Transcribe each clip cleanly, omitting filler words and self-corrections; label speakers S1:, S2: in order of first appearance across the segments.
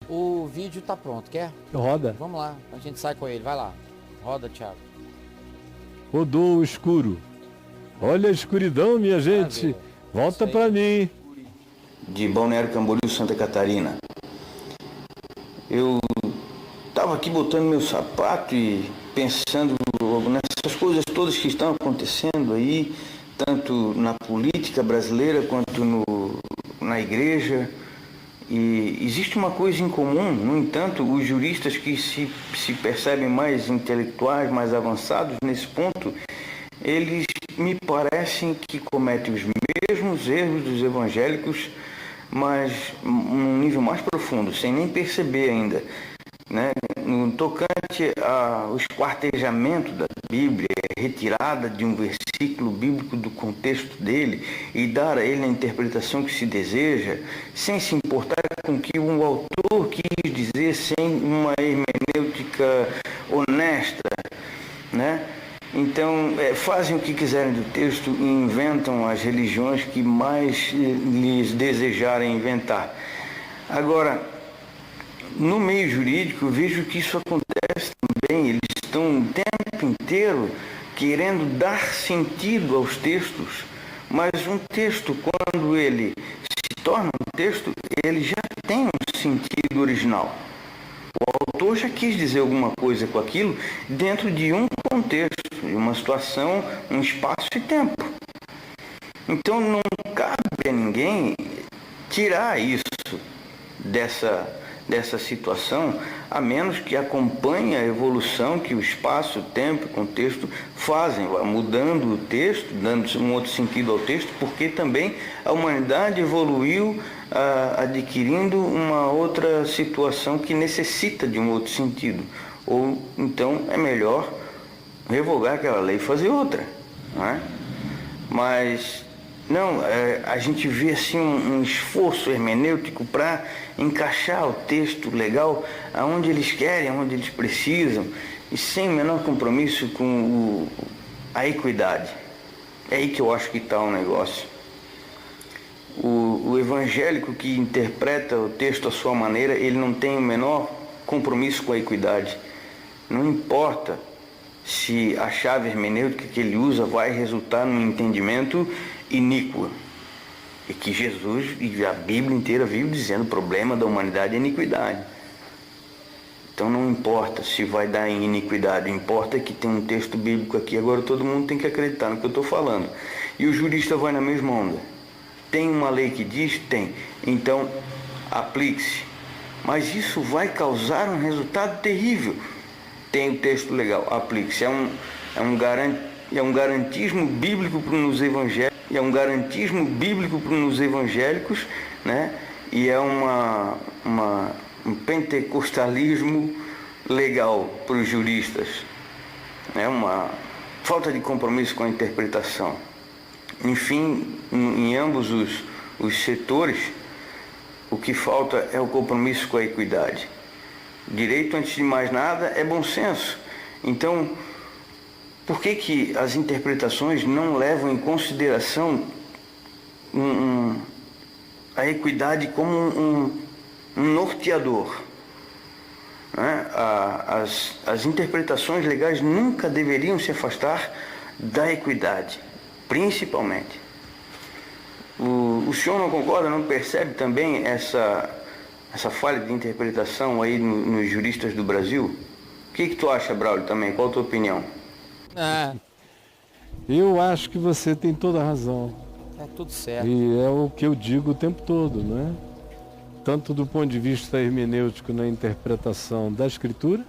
S1: O vídeo tá pronto, quer?
S2: Roda.
S1: Vamos lá, a gente sai com ele, vai lá. Roda, Thiago.
S2: Rodou o escuro. Olha a escuridão, minha gente. Volta para mim.
S3: De Balneário Camboriú, Santa Catarina. Eu estava aqui botando meu sapato e pensando nessas coisas todas que estão acontecendo aí, tanto na política brasileira quanto na igreja. E existe uma coisa em comum, no entanto, os juristas que se percebem mais intelectuais, mais avançados nesse ponto, eles me parecem que cometem os mesmos erros dos evangélicos, mas num nível mais profundo, sem nem perceber ainda, né? No tocante ao esquartejamento da Bíblia, retirada de um versículo bíblico do contexto dele e dar a ele a interpretação que se deseja, sem se importar com o que o autor quis dizer, sem uma hermenêutica honesta, né? Então, fazem o que quiserem do texto e inventam as religiões que mais lhes desejarem inventar. Agora, no meio jurídico, eu vejo que isso acontece também. Eles estão o tempo inteiro querendo dar sentido aos textos, mas um texto, quando ele se torna um texto, ele já tem um sentido original. O autor já quis dizer alguma coisa com aquilo dentro de um contexto, de uma situação, um espaço e tempo. Então não cabe a ninguém tirar isso dessa situação, a menos que acompanhe a evolução que o espaço, o tempo e o contexto fazem, mudando o texto, dando um outro sentido ao texto, porque também a humanidade evoluiu adquirindo uma outra situação que necessita de um outro sentido. Ou então é melhor revogar aquela lei e fazer outra, não é? Mas não, a gente vê assim um esforço hermenêutico para encaixar o texto legal aonde eles querem, aonde eles precisam, e sem o menor compromisso com a equidade. É aí que eu acho que está o negócio. O evangélico que interpreta o texto à sua maneira, ele não tem o menor compromisso com a equidade. Não importa se a chave hermenêutica que ele usa vai resultar num entendimento iníquo. E que Jesus e a Bíblia inteira vive dizendo: o problema da humanidade é iniquidade. Então não importa se vai dar em iniquidade, importa que tem um texto bíblico aqui. Agora todo mundo tem que acreditar no que eu estou falando. E o jurista vai na mesma onda. Tem uma lei que diz? Tem. Então aplique-se. Mas isso vai causar um resultado terrível. Tem o texto legal, aplique-se. É um garantismo bíblico para os evangélicos. Né? E é um pentecostalismo legal para os juristas. É uma falta de compromisso com a interpretação. Enfim, em ambos os setores, o que falta é o compromisso com a equidade. Direito, antes de mais nada, é bom senso. Então, por que as interpretações não levam em consideração a equidade como um norteador? Né? As interpretações legais nunca deveriam se afastar da equidade, principalmente. O senhor não concorda, não percebe também essa falha de interpretação aí nos juristas do Brasil? O que tu acha, Braulio, também? Qual a tua opinião?
S2: Eu acho que você tem toda a razão.
S1: É tudo certo.
S2: E é o que eu digo o tempo todo, né? Tanto do ponto de vista hermenêutico na interpretação da Escritura,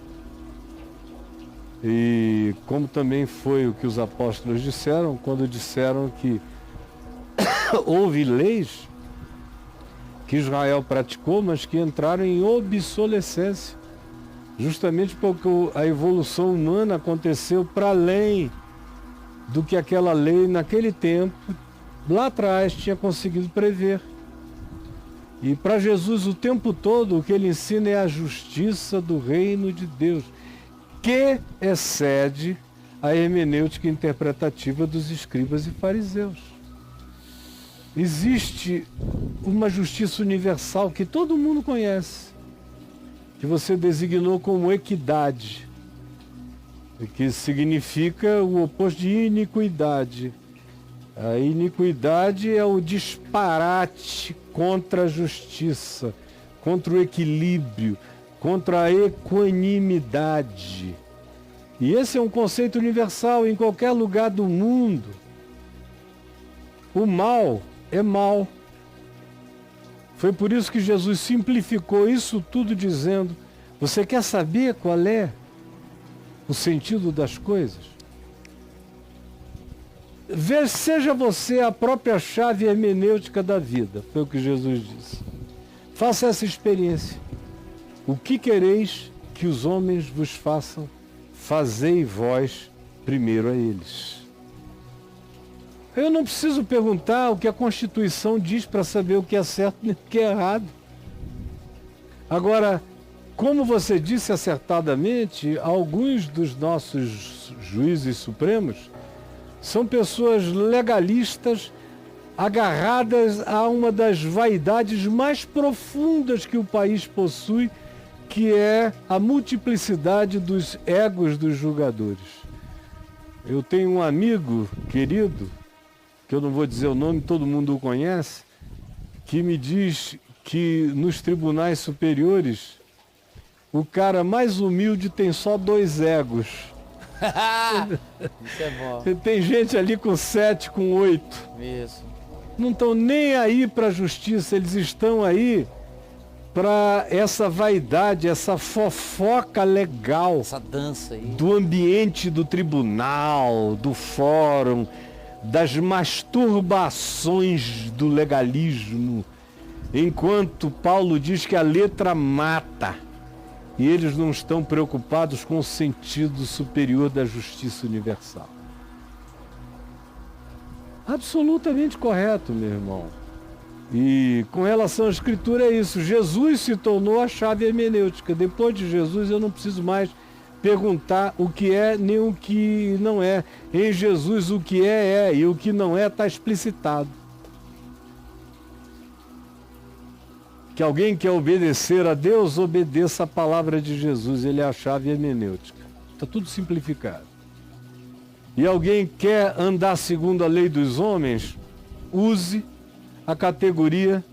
S2: e como também foi o que os apóstolos disseram, quando disseram que houve leis que Israel praticou, mas que entraram em obsolescência, justamente porque a evolução humana aconteceu para além do que aquela lei naquele tempo, lá atrás, tinha conseguido prever. E para Jesus o tempo todo o que ele ensina é a justiça do reino de Deus, que excede a hermenêutica interpretativa dos escribas e fariseus. Existe uma justiça universal que todo mundo conhece, que você designou como equidade, que significa o oposto de iniquidade. A iniquidade é o disparate contra a justiça, contra o equilíbrio, contra a equanimidade. E esse é um conceito universal em qualquer lugar do mundo. O mal é mal. Foi por isso que Jesus simplificou isso tudo dizendo: você quer saber qual é o sentido das coisas? Seja você a própria chave hermenêutica da vida, foi o que Jesus disse. Faça essa experiência. O que quereis que os homens vos façam, fazei vós primeiro a eles. Eu não preciso perguntar o que a Constituição diz para saber o que é certo e o que é errado. Agora, como você disse acertadamente, alguns dos nossos juízes supremos são pessoas legalistas, agarradas a uma das vaidades mais profundas que o país possui, que é a multiplicidade dos egos dos julgadores. Eu tenho um amigo querido, que eu não vou dizer o nome, todo mundo o conhece, que me diz que nos tribunais superiores o cara mais humilde tem só 2 egos.
S1: Isso é bom.
S2: Tem gente ali com 7, com 8.
S1: Isso.
S2: Não estão nem aí para a justiça, eles estão aí para essa vaidade, essa fofoca legal.
S1: Essa dança aí.
S2: Do ambiente do tribunal, do fórum, das masturbações do legalismo, enquanto Paulo diz que a letra mata, e eles não estão preocupados com o sentido superior da justiça universal. Absolutamente correto, meu irmão. E com relação à Escritura é isso, Jesus se tornou a chave hermenêutica. Depois de Jesus eu não preciso mais perguntar o que é nem o que não é. Em Jesus o que é, e o que não é está explicitado. Que alguém quer obedecer a Deus, obedeça a palavra de Jesus, ele é a chave hermenêutica. Está tudo simplificado. E alguém quer andar segundo a lei dos homens, use a categoria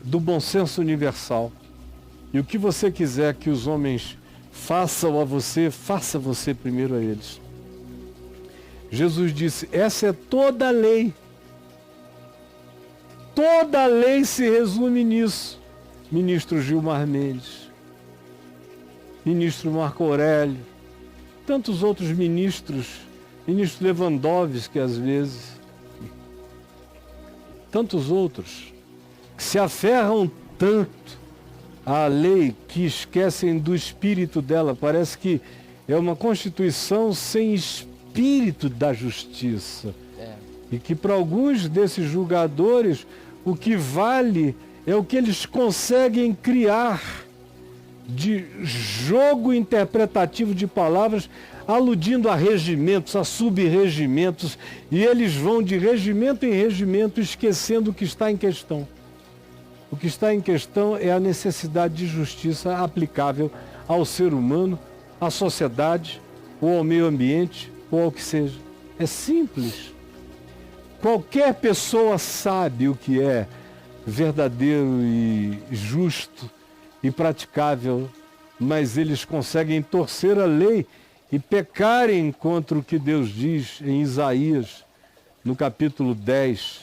S2: do bom senso universal. E o que você quiser que os homens façam a você, faça você primeiro a eles. Jesus disse, essa é toda a lei. Toda a lei se resume nisso. Ministro Gilmar Mendes, ministro Marco Aurélio, tantos outros ministros, ministro Lewandowski às vezes, tantos outros, que se aferram tanto à lei que esquecem do espírito dela. Parece que é uma Constituição sem espírito da justiça. E que para alguns desses julgadores o que vale é o que eles conseguem criar de jogo interpretativo de palavras, aludindo a regimentos, a sub-regimentos, e eles vão de regimento em regimento, esquecendo o que está em questão. O que está em questão é a necessidade de justiça aplicável ao ser humano, à sociedade, ou ao meio ambiente, ou ao que seja. É simples. Qualquer pessoa sabe o que é verdadeiro e justo e praticável, mas eles conseguem torcer a lei e pecarem contra o que Deus diz em Isaías, no capítulo 10,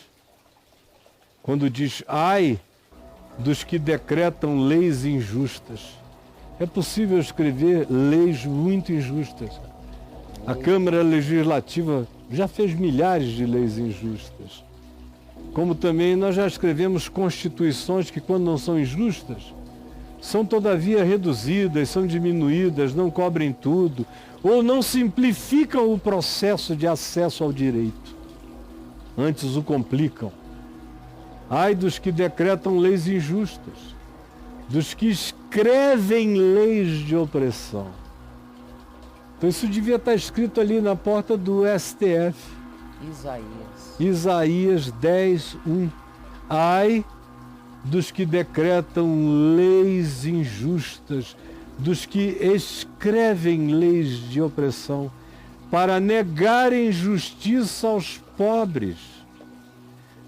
S2: quando diz, ai dos que decretam leis injustas. É possível escrever leis muito injustas. A Câmara Legislativa já fez milhares de leis injustas. Como também nós já escrevemos constituições que, quando não são injustas, são todavia reduzidas, são diminuídas, não cobrem tudo, ou não simplificam o processo de acesso ao direito. Antes o complicam. Ai dos que decretam leis injustas, dos que escrevem leis de opressão. Então isso devia estar escrito ali na porta do STF.
S1: Isaías.
S2: Isaías 10, 1. Ai dos que decretam leis injustas, dos que escrevem leis de opressão, para negarem justiça aos pobres,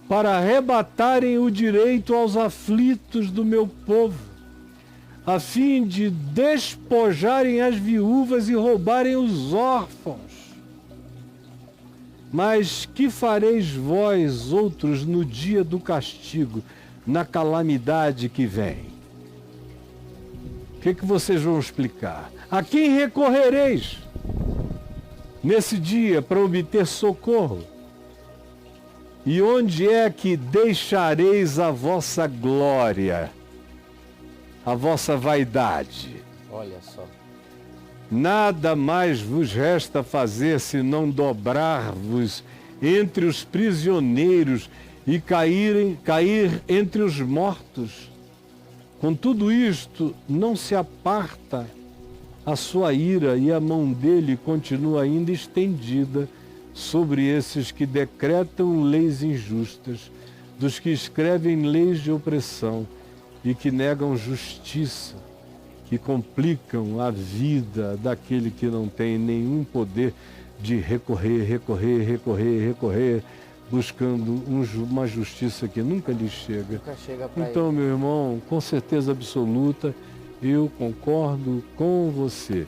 S2: para arrebatarem o direito aos aflitos do meu povo, a fim de despojarem as viúvas e roubarem os órfãos. Mas que fareis vós outros no dia do castigo, na calamidade que vem? O que vocês vão explicar? A quem recorrereis nesse dia para obter socorro? E onde é que deixareis a vossa glória, a vossa vaidade?
S1: Olha só.
S2: Nada mais vos resta fazer senão dobrar-vos entre os prisioneiros e cair entre os mortos. Com tudo isto, não se aparta a sua ira e a mão dele continua ainda estendida sobre esses que decretam leis injustas, dos que escrevem leis de opressão e que negam justiça, que complicam a vida daquele que não tem nenhum poder de recorrer, buscando uma justiça que nunca lhe chega.
S1: Nunca chega pra
S2: Então,
S1: ele.
S2: meu irmão, com certeza absoluta, eu concordo com você.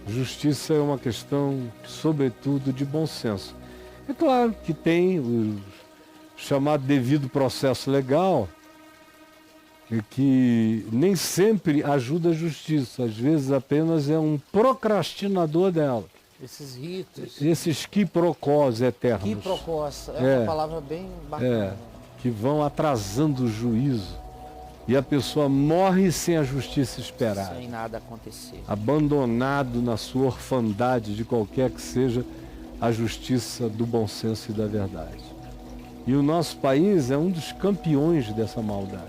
S2: Justiça é uma questão, sobretudo, de bom senso. É claro que tem o chamado devido processo legal, que nem sempre ajuda a justiça, às vezes apenas é um procrastinador dela.
S1: Esses ritos.
S2: Esses quiprocós eternos.
S1: Quiprocós. É uma palavra bem bacana.
S2: Que vão atrasando o juízo. E a pessoa morre sem a justiça esperada.
S1: Sem nada acontecer.
S2: Abandonado na sua orfandade de qualquer que seja a justiça do bom senso e da verdade. E o nosso país é um dos campeões dessa maldade.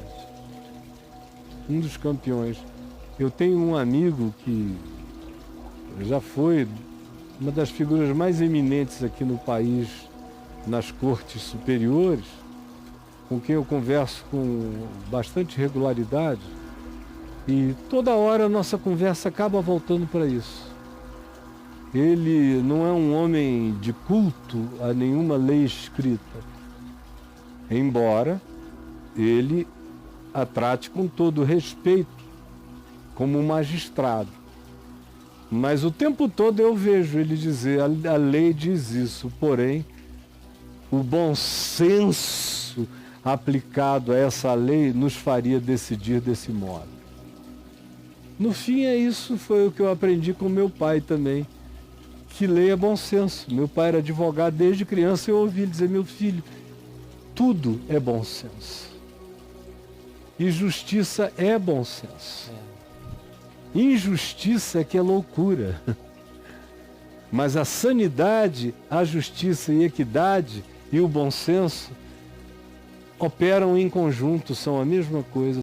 S2: Um dos campeões. Eu tenho um amigo que já foi uma das figuras mais eminentes aqui no país, nas cortes superiores, com quem eu converso com bastante regularidade, e toda hora a nossa conversa acaba voltando para isso. Ele não é um homem de culto a nenhuma lei escrita, embora ele a trate com todo respeito, como um magistrado. Mas o tempo todo eu vejo ele dizer, a lei diz isso, porém, o bom senso aplicado a essa lei nos faria decidir desse modo. No fim é isso, foi o que eu aprendi com meu pai também, que lei é bom senso. Meu pai era advogado desde criança, eu ouvi ele dizer, meu filho, tudo é bom senso. E justiça é bom senso. Injustiça é que é loucura. Mas a sanidade, a justiça e a equidade e o bom senso operam em conjunto, são a mesma coisa.